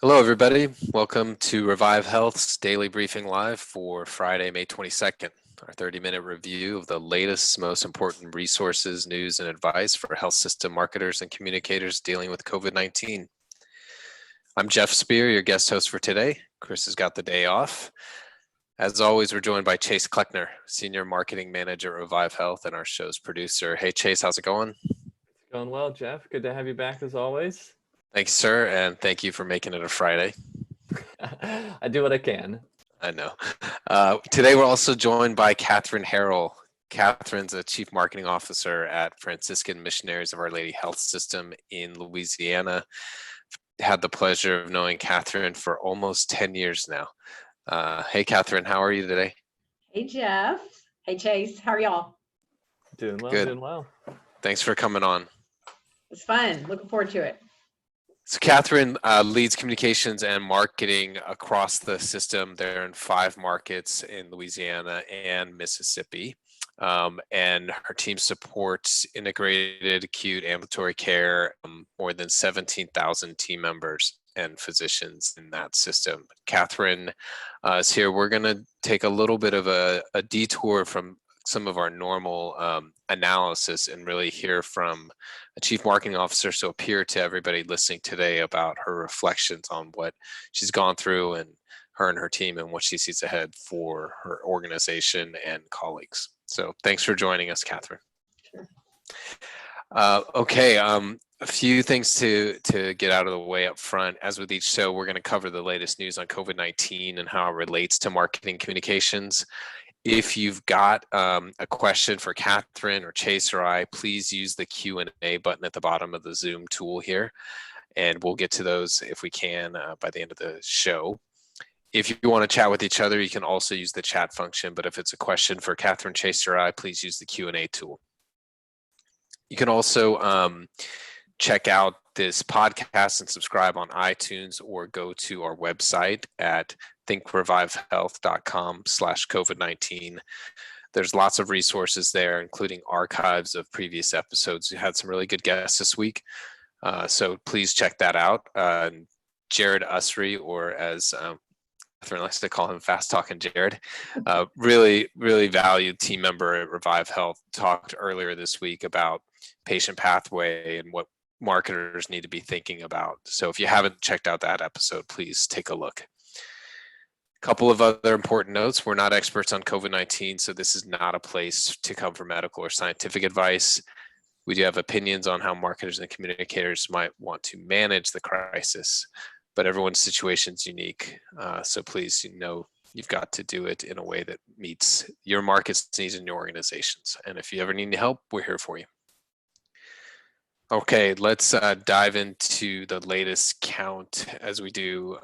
Hello, everybody. Welcome to Revive Health's Daily Briefing Live for Friday, May 22nd, our 30-minute review of the latest, most important resources, news, and advice for health system marketers and communicators dealing with COVID-19. I'm Jeff Spear, your guest host for today. Chris has got the day off. As always, we're joined by Chase Kleckner, Senior Marketing Manager at Revive Health and our show's producer. Hey, Chase, how's it going? It's going well, Jeff. Good to have you back as always. Thank you, sir, and thank you for making it a Friday. I do what I can. I know. Today, we're also joined by Catherine Harrell. Catherine's a Chief Marketing Officer at Franciscan Missionaries of Our Lady Health System in Louisiana. Had the pleasure of knowing Catherine for almost 10 years now. Hey, Catherine, how are you today? Hey, Jeff. Hey, Chase. How are y'all? Doing well, Good. doing well. Thanks for coming on. It's fun. Looking forward to it. So Catherine leads communications and marketing across the system. They're in 5 markets in Louisiana and Mississippi. And her team supports integrated acute ambulatory care, more than 17,000 team members and physicians in that system. Catherine is here. We're going to take a little bit of a detour from some of our normal analysis and really hear from a chief marketing officer, so appear to everybody listening today about her reflections on what she's gone through and her team and what she sees ahead for her organization and colleagues. So thanks for joining us, Catherine. Sure. Okay, a few things to get out of the way up front. As with each show, we're going to cover the latest news on COVID-19 and how it relates to marketing communications. If you've got a question for Catherine or Chase or I, please use the Q&A button at the bottom of the Zoom tool here, and we'll get to those if we can by the end of the show. If you want to chat with each other, you can also use the chat function, but if it's a question for Catherine, Chase, or I, please use the Q&A tool. You can also check out this podcast and subscribe on iTunes or go to our website at thinkrevivehealth.com/COVID-19. There's lots of resources there, including archives of previous episodes. We had some really good guests this week, so please check that out. Jared Usry, or as Catherine likes to call him, Fast Talking Jared, really valued team member at Revive Health, talked earlier this week about patient pathway and what marketers need to be thinking about. So if you haven't checked out that episode, please take a look. Couple of other important notes. We're not experts on COVID-19, so this is not a place to come for medical or scientific advice. We do have opinions on how marketers and communicators might want to manage the crisis, but everyone's situation is unique. So please, you've got to do it in a way that meets your market's needs and your organizations. And if you ever need any help, we're here for you. Okay, let's dive into the latest count as we do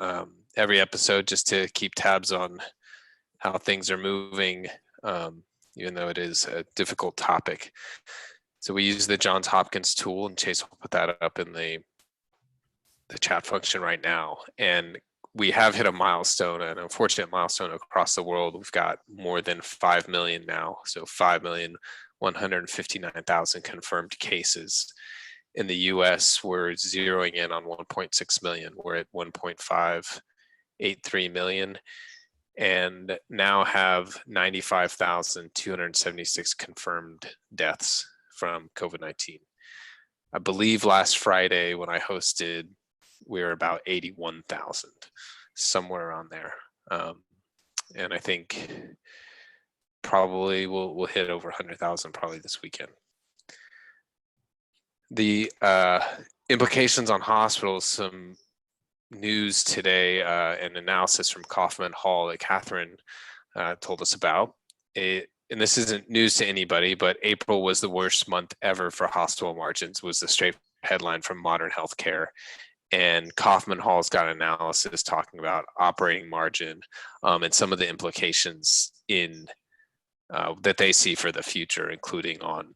every episode, just to keep tabs on how things are moving, even though it is a difficult topic. So we use the Johns Hopkins tool, and Chase will put that up in the chat function right now. And we have hit a milestone, an unfortunate milestone across the world. We've got more than 5 million now, so 5,159,000 confirmed cases. In the US, we're zeroing in on 1.6 million. We're at 1.583 million and now have 95,276 confirmed deaths from COVID-19. I believe last Friday when I hosted, we were about 81,000, somewhere around there. And I think probably we'll hit over 100,000 probably this weekend. The implications on hospitals, some news today, and analysis from Kaufman Hall that Catherine told us about. And this isn't news to anybody, but April was the worst month ever for hospital margins, was the straight headline from Modern Healthcare. And Kaufman Hall's got analysis talking about operating margin and some of the implications in that they see for the future, including on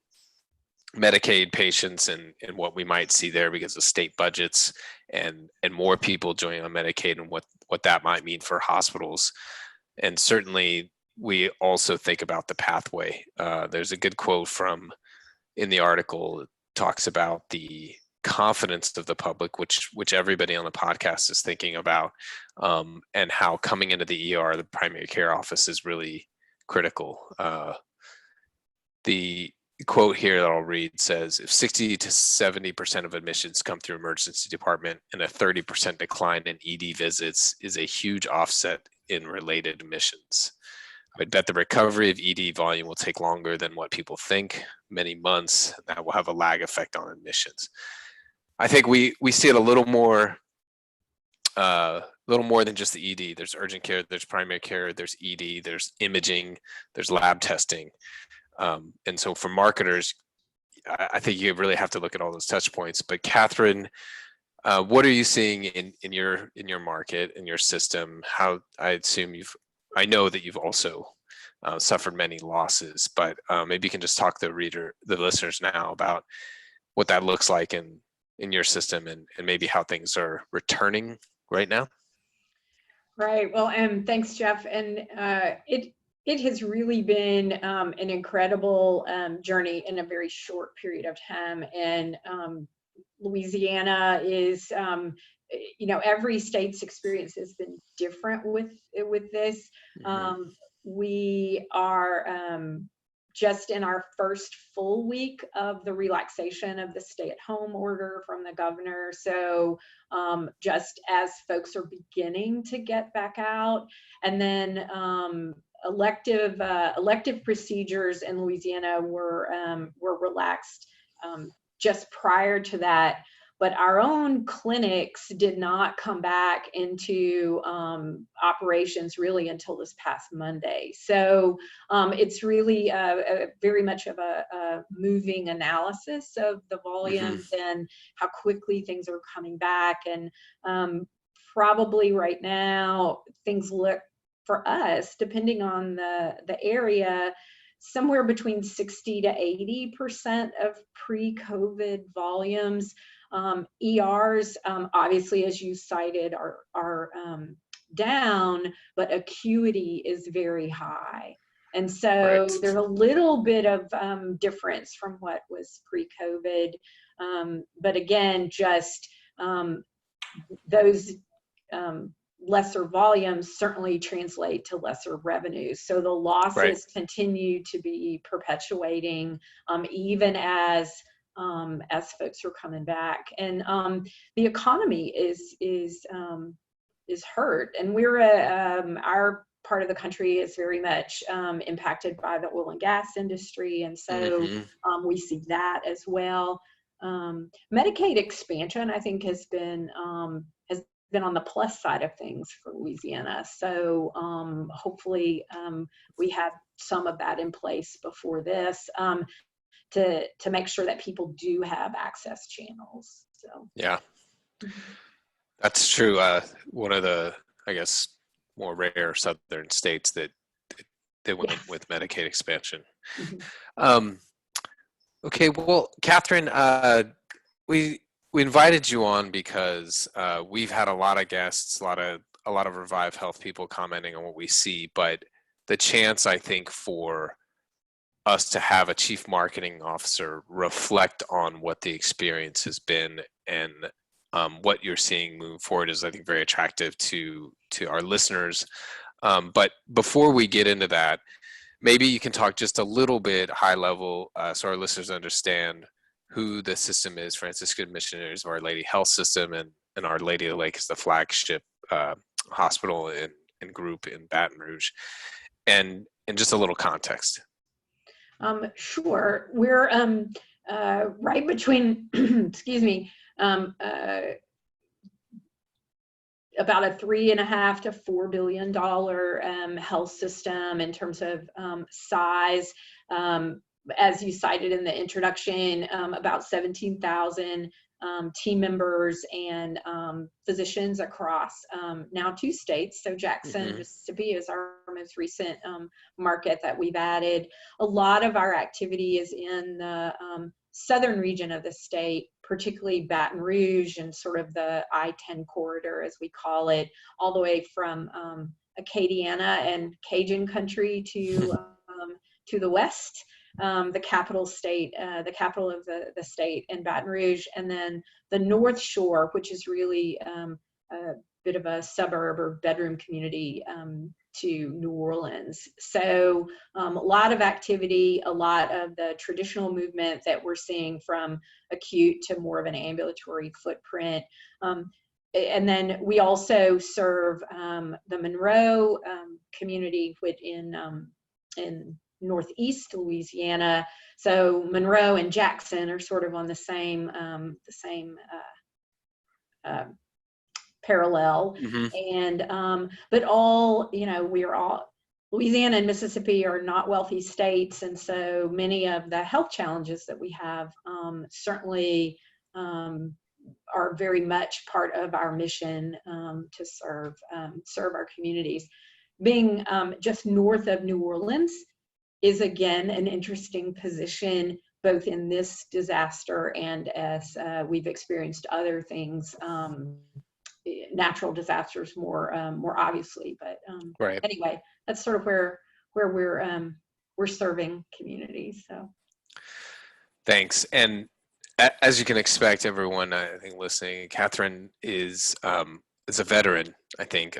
Medicaid patients and what we might see there because of state budgets and more people joining on Medicaid and what that might mean for hospitals. And certainly we also think about the pathway. There's a good quote from in the article, it talks about the confidence of the public, which everybody on the podcast is thinking about, and how coming into the ER, the primary care office, is really critical. The quote here that I'll read says, if 60 to 70% of admissions come through emergency department and a 30% decline in ED visits is a huge offset in related admissions. I would bet the recovery of ED volume will take longer than what people think, many months, and that will have a lag effect on admissions. I think we see it a little more than just the ED. There's urgent care, there's primary care, there's ED, there's imaging, there's lab testing. And so for marketers, I think you really have to look at all those touch points. But Catherine, what are you seeing in your market, in your system? How, I know that you've also suffered many losses, but maybe you can just talk to the listeners now about what that looks like in your system, and maybe how things are returning right now. Right. Well, thanks, Jeff. And it has really been an incredible journey in a very short period of time. And Louisiana is, every state's experience has been different with this. Mm-hmm. We are just in our first full week of the relaxation of the stay-at-home order from the governor. So just as folks are beginning to get back out, and then elective procedures in Louisiana were relaxed just prior to that. But our own clinics did not come back into operations really until this past Monday. So it's really very much of a moving analysis of the volumes and how quickly things are coming back. And probably right now, things look for us, depending on the area, somewhere between 60 to 80% of pre-COVID volumes. ERs, obviously, as you cited, are down, but acuity is very high. And so there's a little bit of difference from what was pre-COVID. But again, just those lesser volumes certainly translate to lesser revenues. So the losses continue to be perpetuating, even as folks are coming back. And the economy is hurt, and we're our part of the country is very much impacted by the oil and gas industry, and so we see that as well. Medicaid expansion, I think, has been on the plus side of things for Louisiana. So hopefully we have some of that in place before this. To make sure that people do have access channels. So yeah, that's true. One of the, I guess, more rare southern states that they went with Medicaid expansion. Okay, well, Catherine, we invited you on because we've had a lot of guests, a lot of ReviveHealth people commenting on what we see, but the chance, I think, for us to have a chief marketing officer reflect on what the experience has been and what you're seeing moving forward is, I think, very attractive to our listeners. But before we get into that, maybe you can talk just a little bit high level so our listeners understand who the system is. Franciscan Missionaries of Our Lady Health System, and Our Lady of the Lake is the flagship hospital and group in Baton Rouge. And just a little context. Sure. We're right between, excuse me, about a $3.5 to $4 billion health system in terms of size. As you cited in the introduction, about 17,000 team members and physicians across now 2 states. So Jackson, Mississippi is our most recent market that we've added. A lot of our activity is in the southern region of the state, particularly Baton Rouge and sort of the I-10 corridor, as we call it, all the way from Acadiana and Cajun country to the west. the capital of the state in Baton Rouge, and then the North Shore, which is really a bit of a suburb or bedroom community to New Orleans. So a lot of activity, a lot of the traditional movement that we're seeing from acute to more of an ambulatory footprint. And then we also serve the Monroe community in Northeast Louisiana. So Monroe and Jackson are sort of on the same parallel. And but all, Louisiana and Mississippi are not wealthy states, and so many of the health challenges that we have certainly are very much part of our mission to serve our communities. Being just north of New Orleans is again an interesting position, both in this disaster and as we've experienced other things, natural disasters more obviously. But Right. Anyway, that's sort of where we're serving communities. So Thanks. And as you can expect, everyone, I think listening, Catherine is a veteran, I think,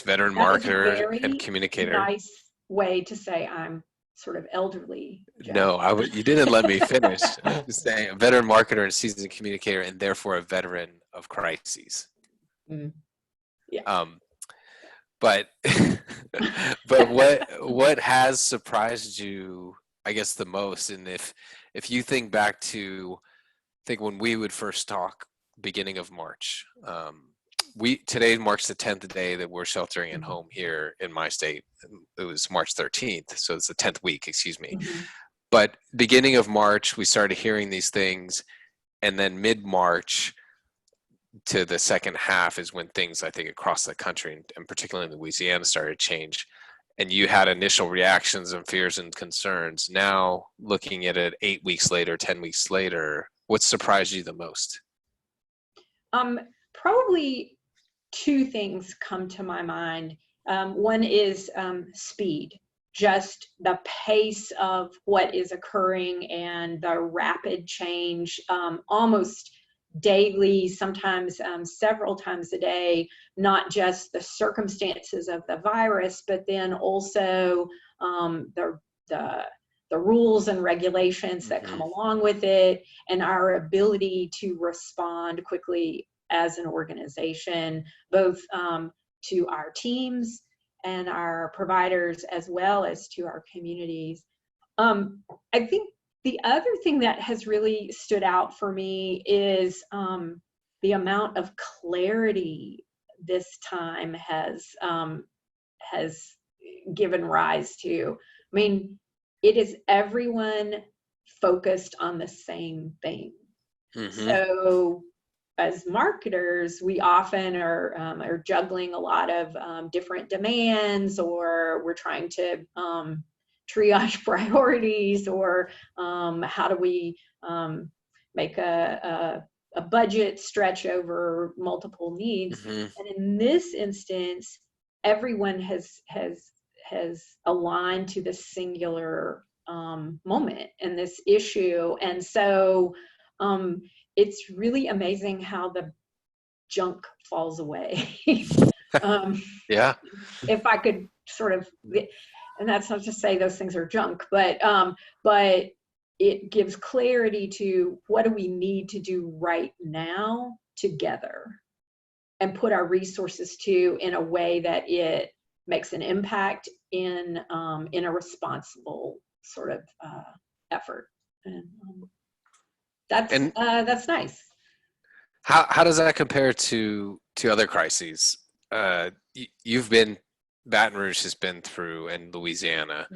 veteran marketer and communicator. Nice way to say I'm sort of elderly. Jeff. No, you didn't let me finish. I was saying a veteran marketer and seasoned communicator, and therefore a veteran of crises. Yeah. But but what has surprised you, I guess, the most? And if you think back to, when we would first talk, beginning of March, today marks the 10th day that we're sheltering at home here in my state. It was March 13th, so it's the 10th week, excuse me. But beginning of March, we started hearing these things, and then mid-March to the second half is when things, I think, across the country, and particularly in Louisiana, started to change. And you had initial reactions and fears and concerns. Now, looking at it 8 weeks later, 10 weeks later, what surprised you the most? Probably two things come to my mind. One is speed, just the pace of what is occurring and the rapid change, almost daily, sometimes several times a day, not just the circumstances of the virus, but then also the rules and regulations that come along with it, and our ability to respond quickly as an organization, both to our teams and our providers, as well as to our communities. I think the other thing that has really stood out for me is the amount of clarity this time has given rise to. I mean, it is everyone focused on the same thing. So as marketers, we often are juggling a lot of different demands, or we're trying to triage priorities, or how do we make a budget stretch over multiple needs. And in this instance, everyone has aligned to this singular moment and this issue. And so it's really amazing how the junk falls away. Yeah. If I could sort of, and that's not to say those things are junk, but it gives clarity to what do we need to do right now together, and put our resources to in a way that it makes an impact in a responsible sort of effort. And that's nice. How does that compare to other crises? Baton Rouge has been through, and Louisiana,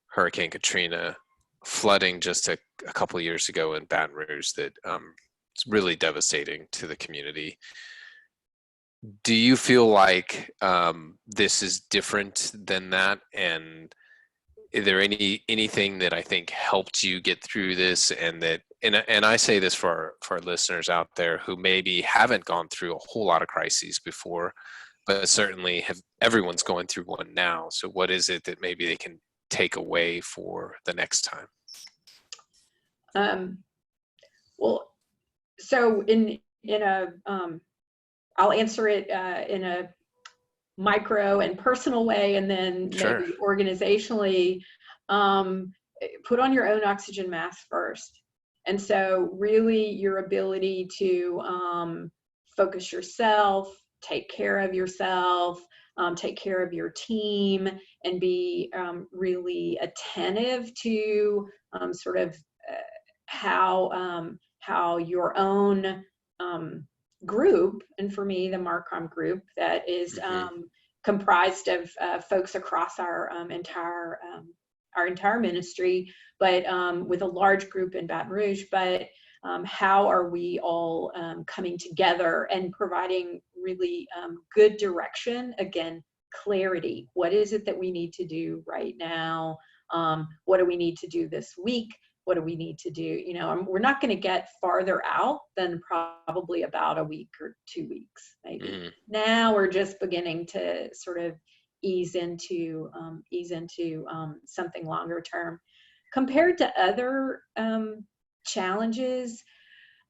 Hurricane Katrina, flooding just a couple of years ago in Baton Rouge that it's really devastating to the community. Do you feel like this is different than that? And is there anything that I think helped you get through this, and I say this for our listeners out there who maybe haven't gone through a whole lot of crises before, but certainly everyone's going through one now. So what is it that maybe they can take away for the next time? Well, so in a, I'll answer it in a micro and personal way, and then Sure. maybe organizationally. Put on your own oxygen mask first. And so really your ability to focus yourself, take care of yourself, take care of your team, and be really attentive to sort of how your own group, and for me, the Marcom group that is comprised of folks across our entire ministry, but with a large group in Baton Rouge, but how are we all coming together and providing really good direction? Again, clarity. What is it that we need to do right now? What do we need to do this week? What do we need to do? You know, we're not going to get farther out than probably about a week or 2 weeks, maybe. Now we're just beginning to sort of ease into something longer term. Compared to other challenges,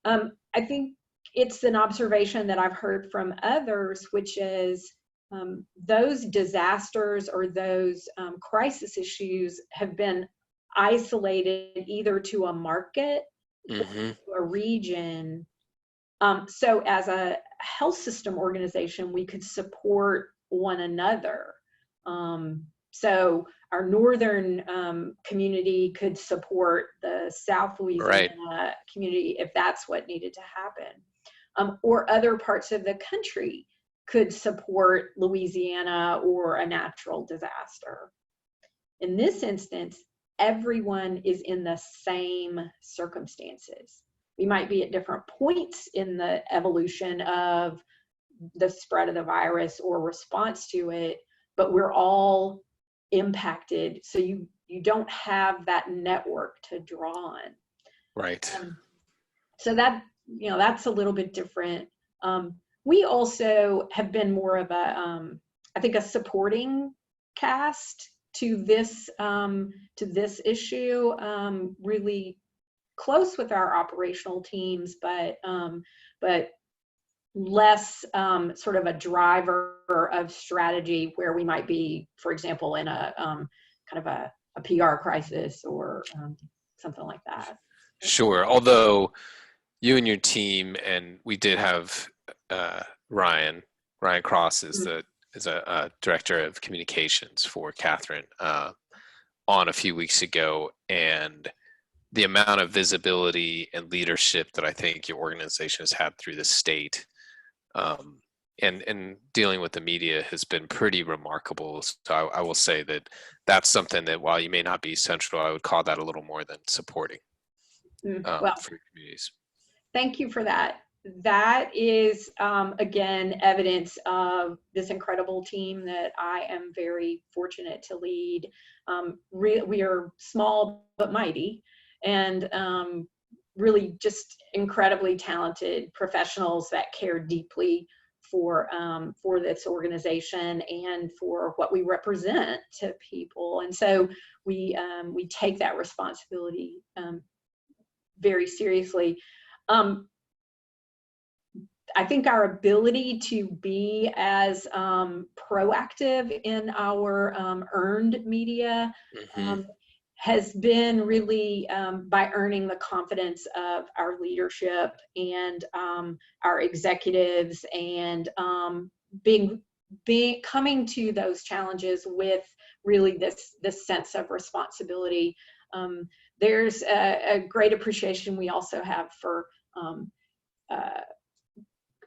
I think it's an observation that I've heard from others, which is those disasters or those crisis issues have been isolated either to a market or to a region. So as a health system organization, we could support one another. So our northern community could support the South Louisiana community if that's what needed to happen. Or other parts of the country could support Louisiana or a natural disaster. In this instance, everyone is in the same circumstances. We might be at different points in the evolution of the spread of the virus or response to it, but we're all impacted. So you don't have that network to draw on. Right. So that, you know, that's a little bit different. We also have been more of a, I think, a supporting cast to this issue, really close with our operational teams, but less sort of a driver of strategy where we might be, for example, in a kind of a PR crisis or something like that. Sure. Although you and your team, and we did have Ryan Cross is a director of communications for Catherine on a few weeks ago, and the amount of visibility and leadership that I think your organization has had through the state and dealing with the media has been pretty remarkable. So I will say that that's something that, while you may not be central, I would call that a little more than supporting Well, for your communities. Thank you for that. That is, again, evidence of this incredible team that I am very fortunate to lead. We are small but mighty, and really just incredibly talented professionals that care deeply for this organization and for what we represent to people. And so we take that responsibility very seriously. I think our ability to be as proactive in our earned media has been really by earning the confidence of our leadership and our executives, and coming to those challenges with really this sense of responsibility. There's a great appreciation we also have for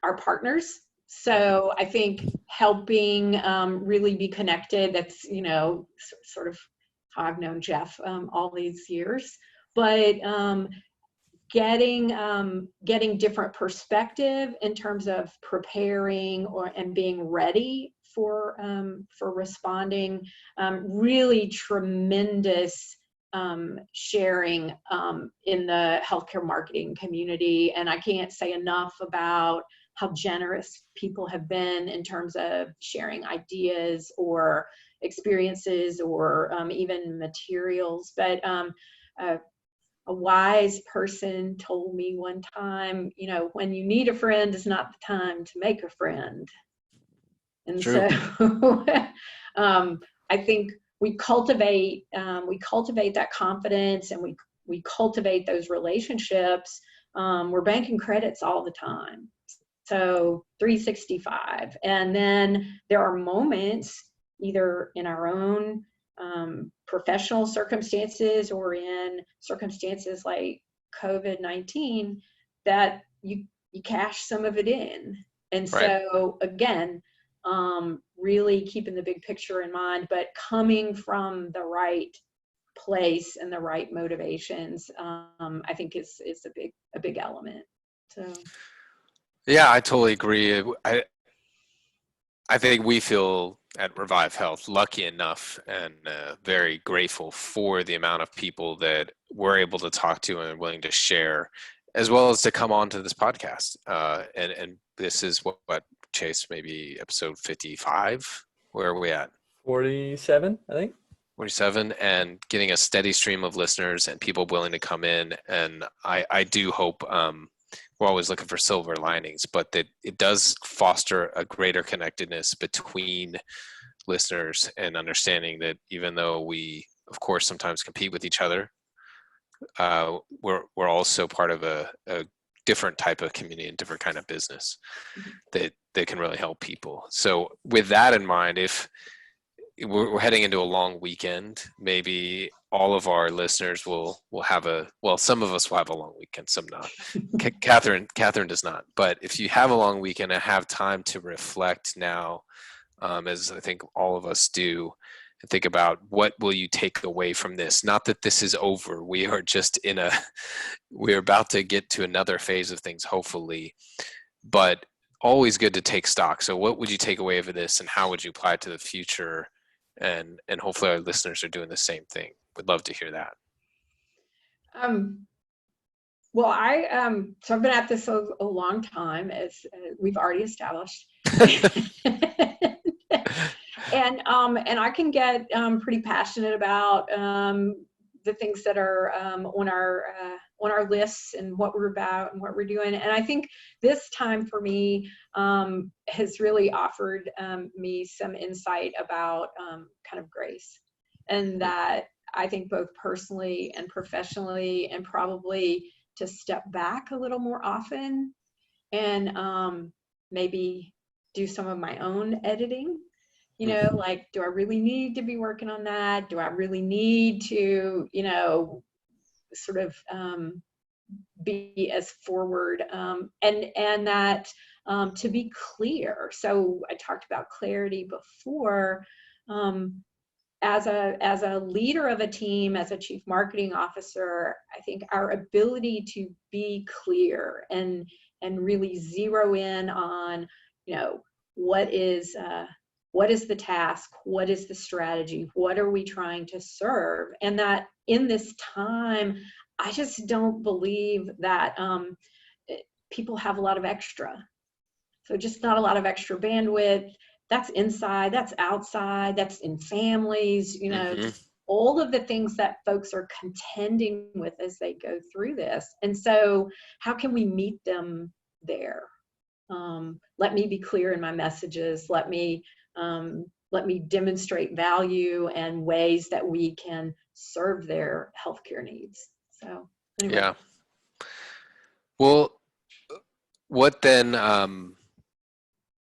our partners. So I think helping really be connected, that's, you know, sort of how I've known Jeff all these years, but getting different perspective in terms of preparing and being ready for responding, really tremendous sharing in the healthcare marketing community. And I can't say enough about how generous people have been in terms of sharing ideas or experiences or even materials. But a wise person told me one time, when you need a friend is not the time to make a friend. And True. so I think we cultivate that confidence, and we cultivate those relationships. We're banking credits all the time. So 365. And then there are moments, either in our own professional circumstances or in circumstances like COVID-19, that you cash some of it in. And Right. so again, really keeping the big picture in mind, but coming from the right place and the right motivations, I think is a big element. So Yeah, I totally agree. I think we feel at Revive Health lucky enough and very grateful for the amount of people that we're able to talk to and are willing to share, as well as to come on to this podcast. And this is what Chase, maybe episode 55. Where are we at? 47, I think. 47, and getting a steady stream of listeners and people willing to come in. And I do hope, we're always looking for silver linings, but that it does foster a greater connectedness between listeners and understanding that even though we, of course, sometimes compete with each other, we're also part of a different type of community and different kind of business that can really help people. So with that in mind, if we're heading into a long weekend, maybe all of our listeners will have some of us will have a long weekend, some not. Catherine does not. But if you have a long weekend and have time to reflect now, as I think all of us do, and think about what will you take away from this? Not that this is over. We are just we're about to get to another phase of things, hopefully, but always good to take stock. So what would you take away of this, and how would you apply it to the future? And hopefully our listeners are doing the same thing. We'd love to hear that. Well, so I've been at this a long time, as we've already established. And I can get pretty passionate about the things that are on our lists and what we're about and what we're doing. And I think this time for me has really offered me some insight about kind of grace, and that I think both personally and professionally, and probably to step back a little more often and maybe do some of my own editing. Like, do I really need to be working on that? Do I really need to, sort of be as forward and that to be clear. So I talked about clarity before. As a leader of a team, as a chief marketing officer, I think our ability to be clear and really zero in on, what is the task, what is the strategy, what are we trying to serve, and that in this time, I just don't believe that people have a lot of extra. So just not a lot of extra bandwidth. That's inside, that's outside, that's in families, just all of the things that folks are contending with as they go through this. And so how can we meet them there? Let me be clear in my messages. Let me demonstrate value and ways that we can serve their healthcare needs. So anyway. Yeah. Well, what then,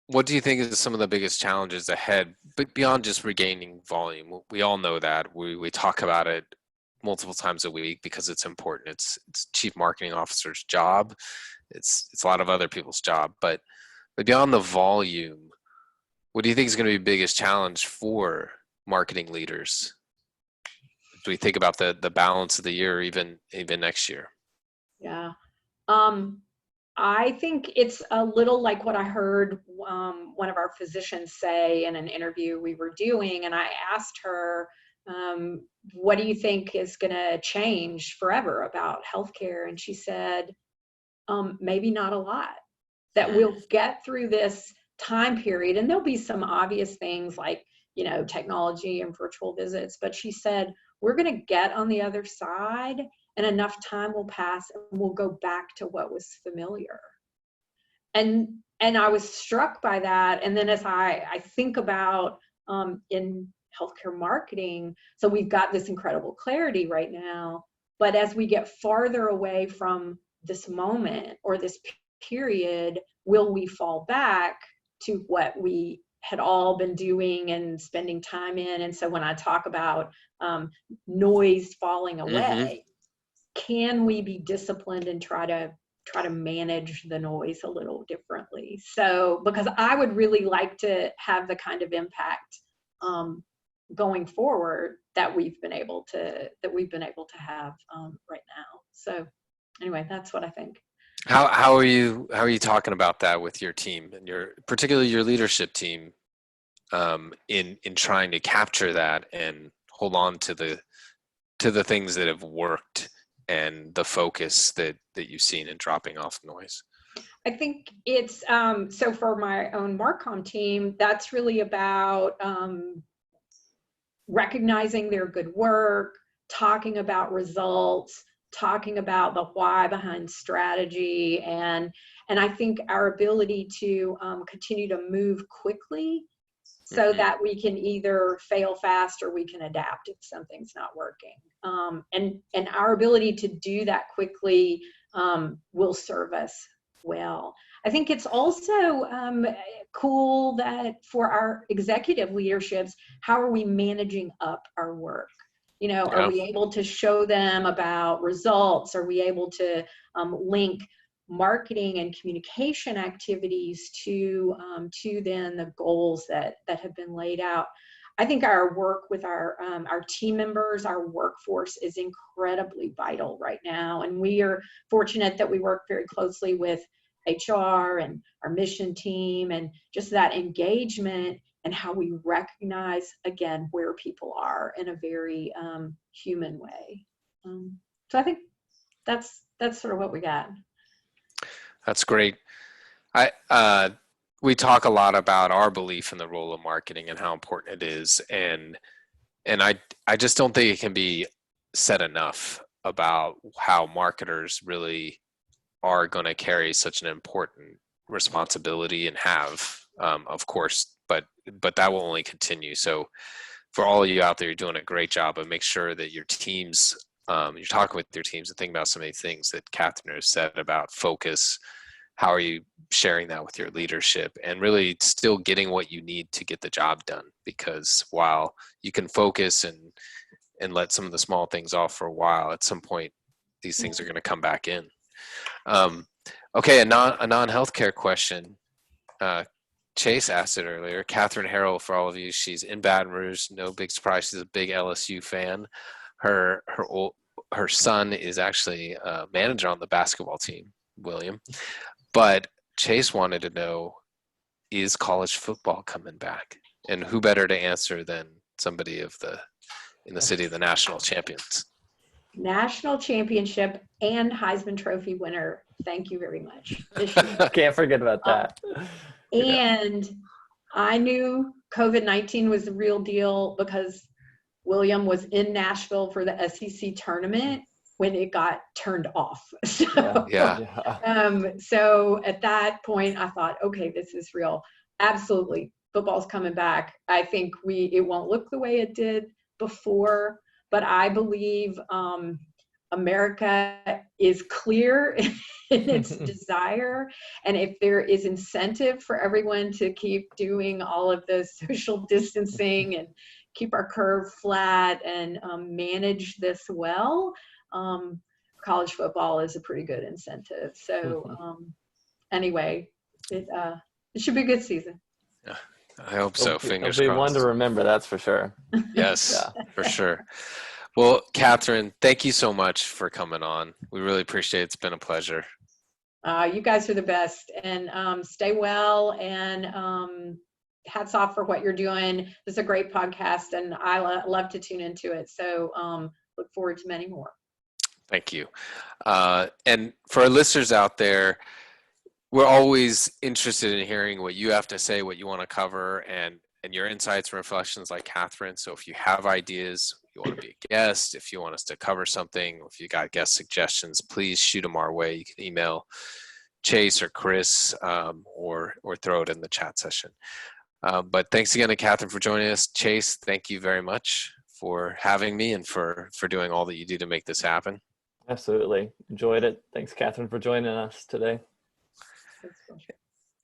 what do you think is some of the biggest challenges ahead, but beyond just regaining volume? We all know that. We talk about it multiple times a week because it's important. It's chief marketing officer's job. It's a lot of other people's job, but beyond the volume, what do you think is going to be the biggest challenge for marketing leaders? Do we think about the balance of the year, even next year? Yeah. I think it's a little like what I heard one of our physicians say in an interview we were doing, and I asked her, what do you think is going to change forever about healthcare? And she said, maybe not a lot. that we'll get through this time period. And there'll be some obvious things like, technology and virtual visits. But she said, we're going to get on the other side and enough time will pass and we'll go back to what was familiar. And I was struck by that. And then as I think about in healthcare marketing, so we've got this incredible clarity right now, but as we get farther away from this moment or this period, will we fall back to what we had all been doing and spending time in? And so when I talk about noise falling away, can we be disciplined and try to manage the noise a little differently? So, because I would really like to have the kind of impact going forward that we've been able to have right now. So anyway, that's what I think. How are you talking about that with your team and particularly your leadership team in trying to capture that and hold on to the things that have worked and the focus that you've seen in dropping off noise? I think it's so for my own Marcom team, that's really about recognizing their good work, talking about results, talking about the why behind strategy, and I think our ability to continue to move quickly so that we can either fail fast or we can adapt if something's not working. And our ability to do that quickly will serve us well. I think it's also cool that for our executive leaderships, how are we managing up our work? Are we able to show them about results? Are we able to link marketing and communication activities to then the goals that have been laid out? I think our work with our team members, our workforce is incredibly vital right now. And we are fortunate that we work very closely with HR and our mission team, and just that engagement and how we recognize, again, where people are in a very human way. So I think that's sort of what we got. That's great. We talk a lot about our belief in the role of marketing and how important it is, and I just don't think it can be said enough about how marketers really are going to carry such an important responsibility and have, of course, but that will only continue. So for all of you out there, you're doing a great job, and make sure that your teams, you're talking with your teams and thinking about some of the things that Catherine has said about focus. How are you sharing that with your leadership and really still getting what you need to get the job done? Because while you can focus and let some of the small things off for a while, at some point, these things are going to come back in. Okay, a non-healthcare question. Chase asked it earlier. Catherine Harrell, for all of you, she's in Baton Rouge. No big surprise. She's a big LSU fan. Her son is actually a manager on the basketball team, William. But Chase wanted to know, is college football coming back? And who better to answer than somebody in the city of the national champions? National championship and Heisman Trophy winner. Thank you very much. Can't forget about that. And I knew COVID-19 was the real deal because William was in Nashville for the SEC tournament when it got turned off. So, so at that point, I thought, okay, this is real. Absolutely, football's coming back. I think it won't look the way it did before, but I believe America is clear in its desire, and if there is incentive for everyone to keep doing all of the social distancing and keep our curve flat and manage this well, college football is a pretty good incentive. So anyway, it should be a good season. Yeah, I hope so. Fingers crossed. It'll be one to remember, that's for sure. Yes, for sure. Well, Catherine, thank you so much for coming on. We really appreciate it. It's been a pleasure. You guys are the best, and stay well, and hats off for what you're doing. This is a great podcast, and I love to tune into it. So look forward to many more. Thank you. And for our listeners out there, we're always interested in hearing what you have to say, what you want to cover, and your insights and reflections like Catherine. So if you have ideas, you want to be a guest, if you want us to cover something, if you got guest suggestions, please shoot them our way. You can email Chase or Chris, or throw it in the chat session. But thanks again to Catherine for joining us. Chase, thank you very much for having me and for doing all that you do to make this happen. Absolutely. Enjoyed it. Thanks, Catherine, for joining us today.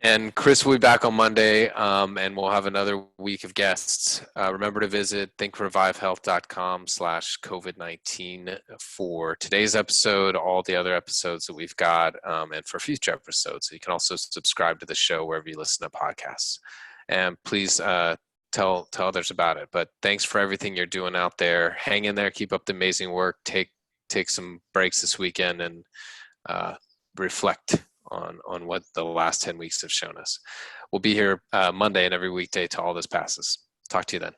And Chris will be back on Monday, and we'll have another week of guests. Remember to visit thinkrevivehealth.com/COVID-19 for today's episode, all the other episodes that we've got, and for future episodes. So you can also subscribe to the show wherever you listen to podcasts. And please tell others about it. But thanks for everything you're doing out there. Hang in there. Keep up the amazing work. Take some breaks this weekend and reflect on what the last 10 weeks have shown us. We'll be here Monday and every weekday till all this passes. Talk to you then.